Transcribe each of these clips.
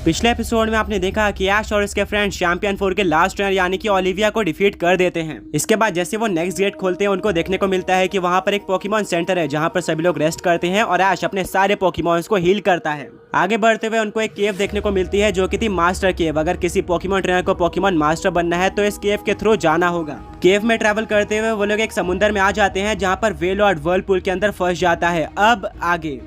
पिछले एपिसोड में आपने देखा कि ऐश और इसके फ्रेंड्स चैंपियन 4 के लास्ट ट्रेनर यानी कि ओलिविया को डिफीट कर देते हैं। इसके बाद जैसे वो नेक्स्ट गेट खोलते हैं उनको देखने को मिलता है कि वहाँ पर एक पोकेमॉन सेंटर है जहाँ पर सभी लोग रेस्ट करते हैं और ऐश अपने सारे पोकेमॉन्स को हील करता है। आगे बढ़ते हुए उनको एक केव देखने को मिलती है जो कि थी मास्टर केव। अगर किसी पोकेमॉन ट्रेनर को पोकेमॉन मास्टर बनना है तो इस केव के थ्रू जाना होगा। केव में ट्रैवल करते हुए वो लोग एक समुद्र में आ जाते हैं जहाँ पर वेलॉर्ड व्हर्लपूल के अंदर फंस जाता है। अब आगे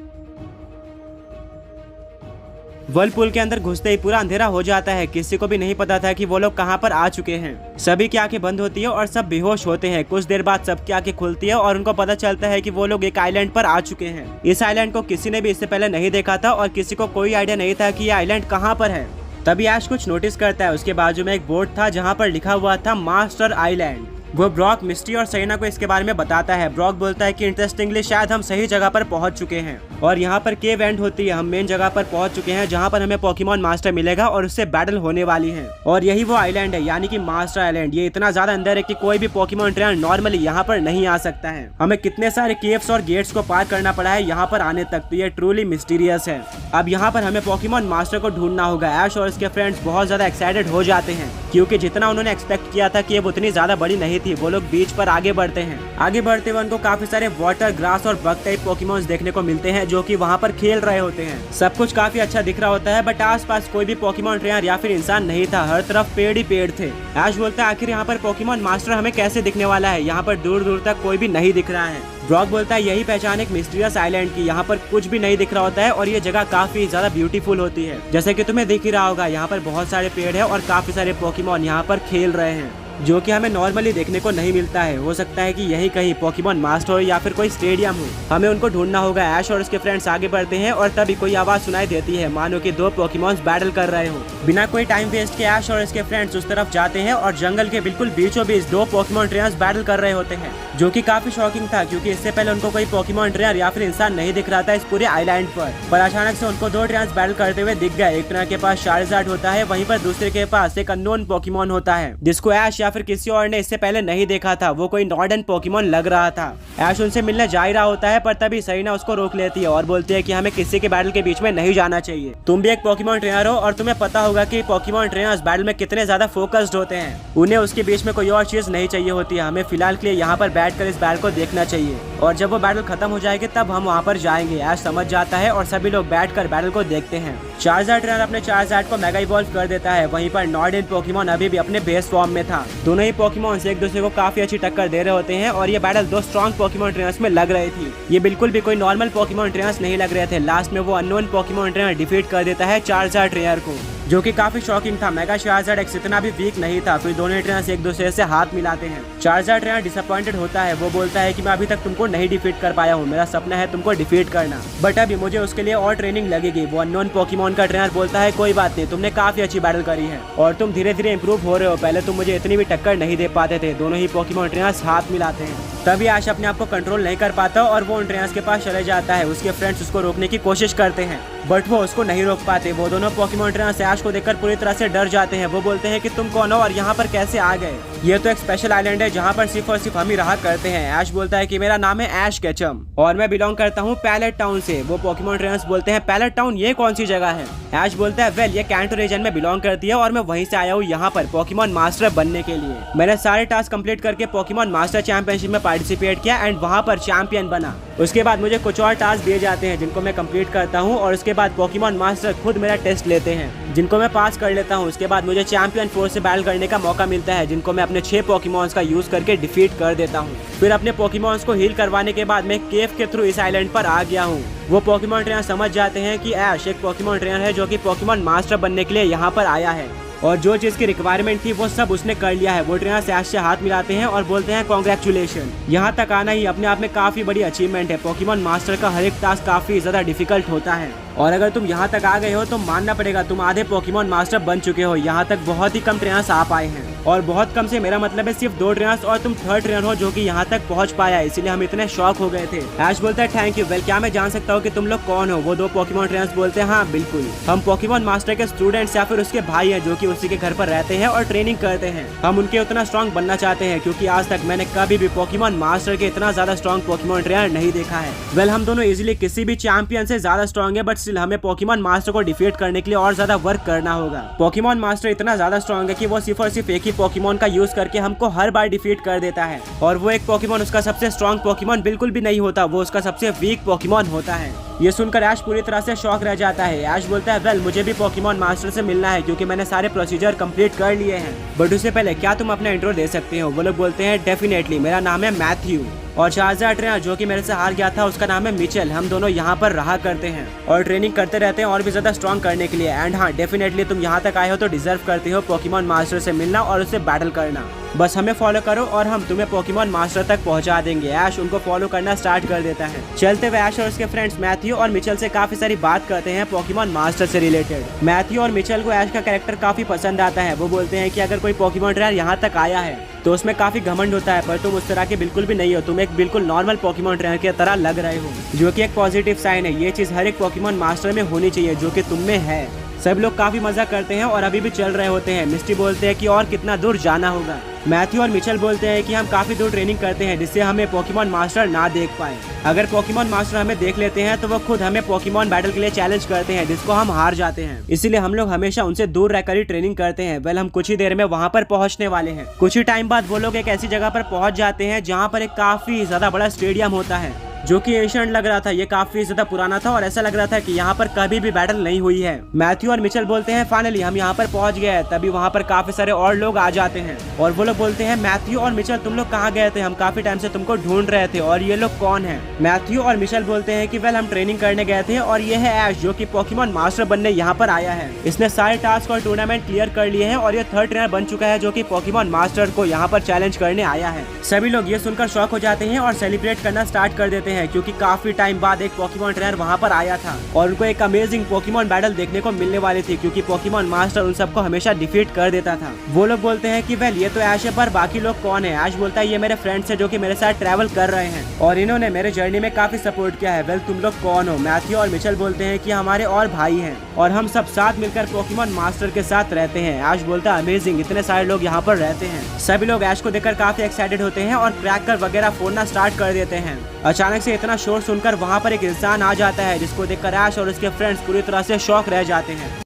व्हर्लपूल के अंदर घुसते ही पूरा अंधेरा हो जाता है। किसी को भी नहीं पता था कि वो लोग कहां पर आ चुके हैं। सभी की आंखें बंद होती है और सब बेहोश होते हैं। कुछ देर बाद सबकी आंखें खुलती है और उनको पता चलता है कि वो लोग एक आइलैंड पर आ चुके हैं। इस आइलैंड को किसी ने भी इससे पहले नहीं देखा था और किसी को कोई आइडिया नहीं था कि ये आइलैंड कहाँ पर है। तभी ऐश कुछ नोटिस करता है। उसके बाजू में एक बोर्ड था जहाँ पर लिखा हुआ था मास्टर आइलैंड। वो ब्रॉक, मिस्टी और सेरेना को इसके बारे में बताता है। ब्रॉक बोलता है कि इंटरेस्टिंगली शायद हम सही जगह पर पहुंच चुके हैं और यहाँ पर केव एंड होती है। हम मेन जगह पर पहुंच चुके हैं जहाँ पर हमें पोकेमॉन मास्टर मिलेगा और उससे बैटल होने वाली है। और यही वो आइलैंड है यानी कि मास्टर आइलैंड। ये इतना ज्यादा अंदर है कि कोई भी पोकेमॉन ट्रेनर नॉर्मली यहाँ पर नहीं आ सकता है। हमें कितने सारे केव्स और गेट्स को पार करना पड़ा है यहाँ पर आने तक, तो ये ट्रूली मिस्टीरियस है। अब यहाँ पर हमें पोकेमॉन मास्टर को ढूंढना होगा। ऐश और उसके फ्रेंड्स बहुत ज्यादा एक्साइटेड हो जाते हैं क्योंकि जितना उन्होंने एक्सपेक्ट किया था कि उतनी ज्यादा बड़ी नहीं थी। वो लोग बीच पर आगे बढ़ते हैं। आगे बढ़ते हुए उनको काफी सारे वाटर, ग्रास और बग टाइप पोकेमॉन्स देखने को मिलते हैं जो कि वहाँ पर खेल रहे होते हैं। सब कुछ काफी अच्छा दिख रहा होता है बट आसपास कोई भी पोकेमॉन ट्रेनर या फिर इंसान नहीं था। हर तरफ पेड़ ही पेड़ थे। ऐश बोलता है आखिर यहाँ पर पोकेमॉन मास्टर हमें कैसे दिखने वाला है। यहाँ पर दूर दूर तक कोई भी नहीं दिख रहा है। ब्रॉक बोलता है यही पहचान एक मिस्टीरियस आइलैंड की। यहाँ पर कुछ भी नहीं दिख रहा होता है और ये जगह काफी ज्यादा ब्यूटीफुल होती है। जैसे कि तुम्हें दिख ही रहा होगा यहाँ पर बहुत सारे पेड़ है और काफी सारे पोकेमॉन यहाँ पर खेल रहे हैं जो कि हमें नॉर्मली देखने को नहीं मिलता है। हो सकता है कि यही कहीं पोकेमॉन मास्टर हो या फिर कोई स्टेडियम हो। हमें उनको ढूंढना होगा। ऐश और उसके फ्रेंड्स आगे बढ़ते हैं और तभी कोई आवाज सुनाई देती है मानो कि दो पोकेमॉन्स बैटल कर रहे हो। बिना कोई टाइम वेस्ट के ऐश और इसके फ्रेंड्स उस तरफ जाते हैं और जंगल के बिल्कुल बीचों बीच दो पोकेमॉन ट्रेनर्स बैटल कर रहे होते हैं जो कि काफी शॉकिंग था क्योंकि इससे पहले उनको कोई पोकेमॉन ट्रेनर या फिर इंसान नहीं दिख रहा था इस पूरे आइलैंड पर अचानक से उनको दो ट्रेनर्स बैटल करते हुए दिख गए। एक ट्रेनर के पास चार्जार्ड होता है, वहीं पर दूसरे के पास एक अननोन पोकेमॉन होता है जिसको ऐश या फिर किसी और ने इससे पहले नहीं देखा था। वो कोई नॉर्डन पोकेमॉन लग रहा था। ऐश उनसे मिलने जा ही रहा होता है पर तभी सेरेना उसको रोक लेती है और बोलती है कि हमें किसी के बैटल के बीच में नहीं जाना चाहिए। तुम भी एक पोकेमॉन ट्रेनर हो और तुम्हें पता होगा कि पोकेमॉन ट्रेनर्स बैटल में कितने ज्यादा फोकस्ड होते हैं। उन्हें उसके बीच में कोई और चीज नहीं चाहिए होती है। हमें फिलहाल के लिए यहाँ पर बैठकर इस बैटल को देखना चाहिए और जब वो बैटल खत्म हो जाएगी तब हम वहाँ पर जाएंगे। ऐश समझ जाता है और सभी लोग बैठकर बैटल को देखते हैं। चार्जार्ड ट्रेनर अपने चार्जार्ड को मेगा इवॉल्व कर देता है। वहीं पर नॉर्डन पोकेमॉन अभी भी अपने बेस फॉर्म में था। दोनों ही पोकेमॉन एक दूसरे को काफी अच्छी टक्कर दे रहे होते हैं और ये बैटल दो स्ट्रॉन्ग पोकेमॉन ट्रेनर्स में लग रही थी। ये बिल्कुल भी कोई नॉर्मल पोकेमॉन ट्रेनर्स नहीं लग रहे थे। लास्ट में वो अननोन पोकेमॉन ट्रेनर डिफीट कर देता है चार्जार्ड ट्रेनर को जो कि काफी शॉकिंग था। मेगा चार्जार्ड एक्स इतना भी वीक नहीं था। फिर दोनों ट्रेनर्स एक दूसरे से हाथ मिलाते हैं। चार्जार्ड ट्रेनर डिसअपॉइंटेड होता है। वो बोलता है कि मैं अभी तक तुमको नहीं डिफीट कर पाया हूँ। मेरा सपना है तुमको डिफीट करना बट अभी मुझे उसके लिए और ट्रेनिंग लगेगी। वो अननोन पोकेमॉन का ट्रेनर बोलता है कोई बात नहीं, तुमने काफी अच्छी बैटल करी है और तुम धीरे धीरे इंप्रूव हो रहे हो। पहले तुम मुझे इतनी भी टक्कर नहीं दे पाते थे। दोनों ही पोकेमॉन ट्रेनर्स हाथ मिलाते हैं। तभी ऐश अपने आप को कंट्रोल नहीं कर पाता और वो उन ट्रेनर्स के पास चले जाता है। उसके फ्रेंड्स उसको रोकने की कोशिश करते हैं बट वो उसको नहीं रोक पाते। वो दोनों पोकेमॉन ट्रेनर्स ऐश को देखकर पूरी तरह से डर जाते हैं। वो बोलते हैं कि तुम कौन हो और यहाँ पर कैसे आ गए। ये तो एक स्पेशल आइलैंड है जहाँ पर सिर्फ और सिर्फ हम ही रहा करते हैं। ऐश बोलता है कि मेरा नाम है ऐश केचम और मैं बिलोंग करता हूँ पैलेट टाउन से। वो पोकेमॉन ट्रेनर्स बोलते हैं पैलेट टाउन ये कौन सी जगह है। ऐश बोलता है वेल ये कैंटो रीजन में बिलोंग करती है और मैं वहीं से आया हूँ यहाँ पर पोकेमॉन मास्टर बनने के लिए। मैंने सारे टास्क कंप्लीट करके पोकेमॉन मास्टर चैंपियनशिप में पार्टिसिपेट किया एंड वहाँ पर चैंपियन बना। उसके बाद मुझे कुछ और टास्क दिए जाते हैं जिनको मैं कंप्लीट करता हूँ और उसके बाद पोकेमॉन मास्टर खुद मेरा टेस्ट लेते हैं जिनको मैं पास कर लेता हूँ। उसके बाद मुझे चैंपियन 4 से बैटल करने का मौका मिलता है जिनको मैं अपने 6 पोकेमॉन्स का यूज करके डिफीट कर देता हूँ। फिर अपने पोकेमॉन्स को हील करवाने के बाद मैं केव के थ्रू इस आइलैंड पर आ गया हूँ। वो पोकेमॉन ट्रेनर समझ जाते हैं कि ऐश एक पोकेमॉन ट्रेनर है जो कि पोकेमॉन मास्टर बनने के लिए यहाँ पर आया है और जो चीज की रिक्वायरमेंट थी वो सब उसने कर लिया है। वो ट्रेनर ऐश से हाथ मिलाते हैं और बोलते हैं कांग्रेचुलेशन। यहाँ तक आना ही अपने आप में काफी बड़ी अचीवमेंट है। पोकेमॉन मास्टर का हर एक टास्क काफी ज्यादा डिफिकल्ट होता है और अगर तुम यहाँ तक आ गए हो तो मानना पड़ेगा तुम आधे पोकेमॉन मास्टर बन चुके हो। यहाँ तक बहुत ही कम ट्रेनर्स आ पाए हैं और बहुत कम से मेरा मतलब है सिर्फ 2 ट्रेनर्स और तुम 3rd ट्रेनर हो जो कि यहाँ तक पहुँच पाया, इसीलिए हम इतने शॉक हो गए थे। ऐश बोलता है थैंक यू। वेल क्या मैं जान सकता हूँ कि तुम लोग कौन हो। वो 2 पोकेमॉन ट्रेनर्स बोलते हैं हाँ बिल्कुल, हम पोकेमॉन मास्टर के स्टूडेंट्स या फिर उसके भाई हैं जो कि उसी के घर पर रहते हैं और ट्रेनिंग करते हैं। हम उनके उतना स्ट्रॉन्ग बनना चाहते हैं क्योंकि आज तक मैंने कभी भी पोकेमॉन मास्टर के इतना ज्यादा स्ट्रॉन्ग पोकेमॉन ट्रेनर नहीं देखा है। वेल हम दोनों इजीली किसी भी चैंपियन से ज्यादा स्ट्रॉन्ग है बट स्टिल हमें पोकेमॉन मास्टर को डिफीट करने के लिए और ज्यादा वर्क करना होगा। पोकेमॉन मास्टर इतना ज्यादा स्ट्रॉन्ग है कि वो सिर्फ और सिर्फ एक ही पोकेमॉन का यूज करके हमको हर बार डिफीट कर देता है, और वो एक पोकेमॉन उसका सबसे स्ट्रॉन्ग पोकेमॉन बिल्कुल भी नहीं होता, वो उसका सबसे वीक पोकेमॉन होता है। ये सुनकर ऐश पूरी तरह से शॉक रह जाता है। ऐश बोलता है वेल मुझे भी पोकेमॉन मास्टर से मिलना है क्योंकि मैंने सारे प्रोसीजर कंप्लीट कर लिए हैं, बट उससे पहले क्या तुम अपना इंट्रो दे सकते हो? वो लोग बोलते हैं डेफिनेटली, मेरा नाम है मैथ्यू और चार्जर ट्रेनर जो कि मेरे से हार गया था उसका नाम है मिचेल। हम दोनों यहाँ पर रहा करते हैं और ट्रेनिंग करते रहते हैं और भी ज्यादा स्ट्रॉन्ग करने के लिए। एंड हाँ, डेफिनेटली तुम यहाँ तक आए हो तो डिजर्व करते हो पोकेमॉन मास्टर से मिलना और उससे बैटल करना। बस हमें फॉलो करो और हम तुम्हें पोकेमॉन मास्टर तक पहुंचा देंगे। ऐश उनको फॉलो करना स्टार्ट कर देता है। चलते हुए ऐश और उसके फ्रेंड्स मैथ्यू और मिचेल से काफी सारी बात करते हैं पोकेमॉन मास्टर से रिलेटेड। मैथ्यू और मिचेल को ऐश का कैरेक्टर काफी पसंद आता है। वो बोलते हैं कि अगर कोई पोकेमॉन ट्रेनर यहाँ तक आया है तो उसमें काफी घमंड होता है, पर तुम उस तरह के बिल्कुल भी नहीं हो। तुम एक बिल्कुल नॉर्मल पोकेमॉन ट्रेनर की तरह लग रहे हो, जो कि एक पॉजिटिव साइन है। ये चीज हर एक पोकेमॉन मास्टर में होनी चाहिए जो कि तुम में है। सब लोग काफी मजा करते हैं और अभी भी चल रहे होते हैं। मिस्टी बोलते हैं कि और कितना दूर जाना होगा। मैथ्यू और मिचेल बोलते हैं कि हम काफी दूर ट्रेनिंग करते हैं जिससे हमें पोकेमॉन मास्टर ना देख पाए। अगर पोकेमॉन मास्टर हमें देख लेते हैं तो वो खुद हमें पोकेमॉन बैटल के लिए चैलेंज करते हैं जिसको हम हार जाते हैं, इसीलिए हम लोग हमेशा उनसे दूर रहकर ही ट्रेनिंग करते हैं। वेल हम कुछ ही देर में वहाँ पर पहुँचने वाले हैं। कुछ ही टाइम बाद वो लोग एक ऐसी जगह पर पहुँच जाते हैं जहाँ पर एक काफी ज्यादा बड़ा स्टेडियम होता है जो कि एशियंट लग रहा था। ये काफी ज्यादा पुराना था और ऐसा लग रहा था कि यहाँ पर कभी भी बैटल नहीं हुई है। मैथ्यू और मिचेल बोलते हैं फाइनली हम यहाँ पर पहुँच गए। तभी वहाँ पर काफी सारे और लोग आ जाते हैं और वो लोग बोलते हैं मैथ्यू और मिचेल तुम लोग कहाँ गए थे? हम काफी टाइम से तुमको ढूंढ रहे थे। और ये लोग कौन है? मैथ्यू और मिचेल बोलते हैं कि वेल हम ट्रेनिंग करने गए थे और ये है ऐश जो कि पोकेमॉन मास्टर बनने यहाँ पर आया है। इसने सारे टास्क और टूर्नामेंट क्लियर कर लिए हैं और ये थर्ड ट्रेनर बन चुका है जो कि पोकेमॉन मास्टर को यहाँ पर चैलेंज करने आया है। सभी लोग ये सुनकर शॉक हो जाते हैं और सेलिब्रेट करना स्टार्ट कर देते हैं क्योंकि काफी टाइम बाद एक पोकेमॉन ट्रेनर वहाँ पर आया था और उनको एक अमेजिंग पोकेमॉन बैटल देखने को मिलने वाली थी क्योंकि पोकेमॉन मास्टर उन सबको हमेशा डिफीट कर देता था। वो लोग बोलते हैं कि वेल ये तो ऐश है, पर बाकी लोग कौन है? ऐश बोलता है ये मेरे फ्रेंड्स है जो कि मेरे साथ ट्रैवल कर रहे हैं और इन्होंने मेरे जर्नी में काफी सपोर्ट किया है। वेल तुम लोग कौन हो? मैथ्यू और मिचेल बोलते हैं कि हमारे और भाई हैं और हम सब साथ मिलकर पोकेमॉन मास्टर के साथ रहते हैं। ऐश बोलता है अमेजिंग, इतने सारे लोग यहाँ पर रहते हैं। सभी लोग ऐश को देखकर काफी एक्साइटेड होते हैं और क्रैकर वगैरह फोड़ना स्टार्ट कर देते हैं। अचानक से इतना शोर सुनकर वहाँ पर एक इंसान आ जाता है जिसको देखकर ऐश और उसके फ्रेंड्स पूरी तरह से शॉक रह जाते हैं।